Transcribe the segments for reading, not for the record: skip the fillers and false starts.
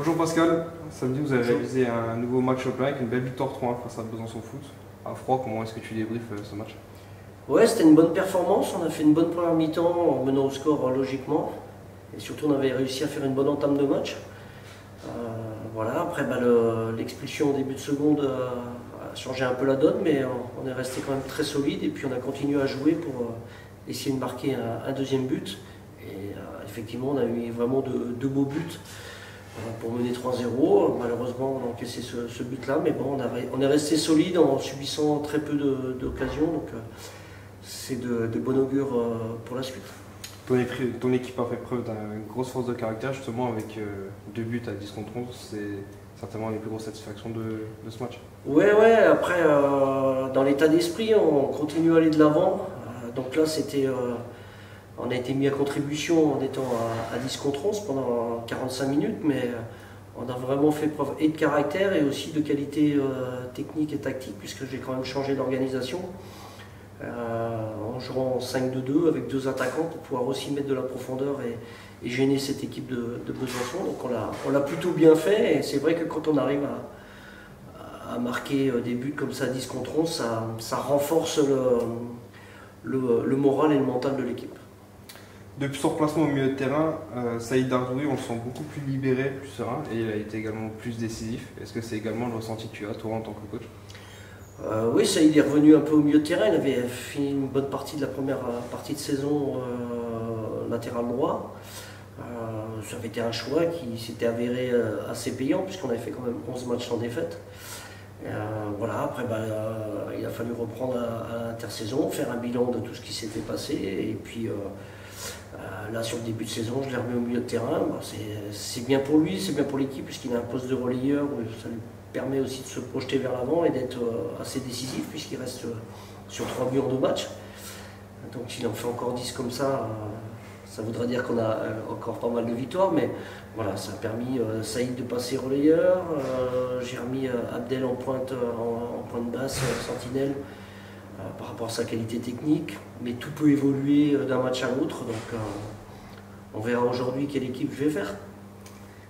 Bonjour Pascal, samedi vous avez réalisé un nouveau match au plein avec une belle victoire 3-1 face à Besançon Foot. À froid, comment est-ce que tu débriefes ce match? Ouais, c'était une bonne performance. On a fait une bonne première mi-temps en menant au score logiquement. Et surtout, on avait réussi à faire une bonne entame de match. Voilà, après, l'expulsion au début de seconde a changé un peu la donne, mais on est resté quand même très solide. Et puis, on a continué à jouer pour essayer de marquer un deuxième but. Et effectivement, on a eu vraiment deux beaux buts pour mener 3-0. Malheureusement, on a encaissé ce but-là, mais bon, on est resté solide en subissant très peu d'occasions. Donc, c'est de bon augure pour la suite. Ton équipe a fait preuve d'une grosse force de caractère, justement, avec 2 buts à 10 contre 11. C'est certainement les plus grosses satisfactions de ce match. Ouais, après, dans l'état d'esprit, on continue à aller de l'avant. Donc là, on a été mis à contribution en étant à 10 contre 11 pendant 45 minutes, mais on a vraiment fait preuve et de caractère et aussi de qualité technique et tactique, puisque j'ai quand même changé d'organisation. En jouant en 5-2-2 avec 2 attaquants pour pouvoir aussi mettre de la profondeur et gêner cette équipe de Besançon. Donc on l'a plutôt bien fait, et c'est vrai que quand on arrive à marquer des buts comme ça à 10 contre 11, ça renforce le moral et le mental de l'équipe. Depuis son replacement au milieu de terrain, Saïd Dardoui, on le sent beaucoup plus libéré, plus serein, et il a été également plus décisif. Est-ce que c'est également le ressenti que tu as, toi, en tant que coach? Oui, Saïd est revenu un peu au milieu de terrain. Il avait fini une bonne partie de la première partie de saison latéral droit. Ça avait été un choix qui s'était avéré assez payant, puisqu'on avait fait quand même 11 matchs sans défaite. Voilà, après il a fallu reprendre à l'intersaison, faire un bilan de tout ce qui s'était passé. Et puis là, sur le début de saison, je l'ai remis au milieu de terrain. C'est bien pour lui, c'est bien pour l'équipe, puisqu'il a un poste de relayeur où ça lui permet aussi de se projeter vers l'avant et d'être assez décisif, puisqu'il reste sur 3 buts en 2 matchs. Donc s'il en fait encore 10 comme ça voudra dire qu'on a encore pas mal de victoires, mais voilà, ça a permis Saïd de passer relayeur. J'ai remis Abdel en pointe basse, sentinelle, par rapport à sa qualité technique, mais tout peut évoluer d'un match à l'autre, donc on verra aujourd'hui quelle équipe je vais faire.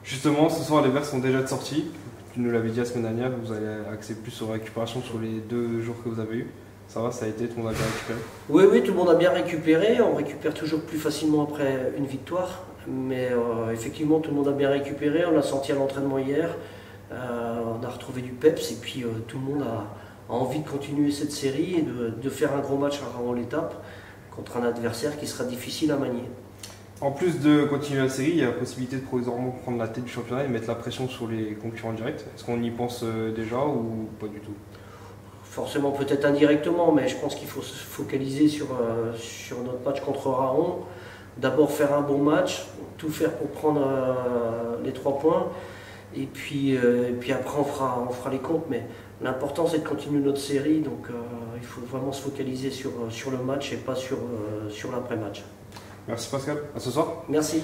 Justement, ce soir les Verts sont déjà de sortie. Tu nous l'avais dit la semaine dernière, vous allez axer plus sur la récupération sur les 2 jours que vous avez eus. Ça va, ça a été, tout le monde a bien récupéré? Oui, tout le monde a bien récupéré. On récupère toujours plus facilement après une victoire. Mais effectivement, tout le monde a bien récupéré. On l'a senti à l'entraînement hier. On a retrouvé du peps. Et puis tout le monde a envie de continuer cette série et de faire un gros match avant l'étape contre un adversaire qui sera difficile à manier. En plus de continuer la série, il y a la possibilité de provisoirement prendre la tête du championnat et mettre la pression sur les concurrents directs. Est-ce qu'on y pense déjà ou pas du tout? Forcément, peut-être indirectement, mais je pense qu'il faut se focaliser sur notre match contre Rahon. D'abord faire un bon match, tout faire pour prendre les 3 points, et puis après on fera les comptes. Mais l'important, c'est de continuer notre série, donc il faut vraiment se focaliser sur le match et pas sur l'après-match. Merci Pascal, à ce soir. Merci.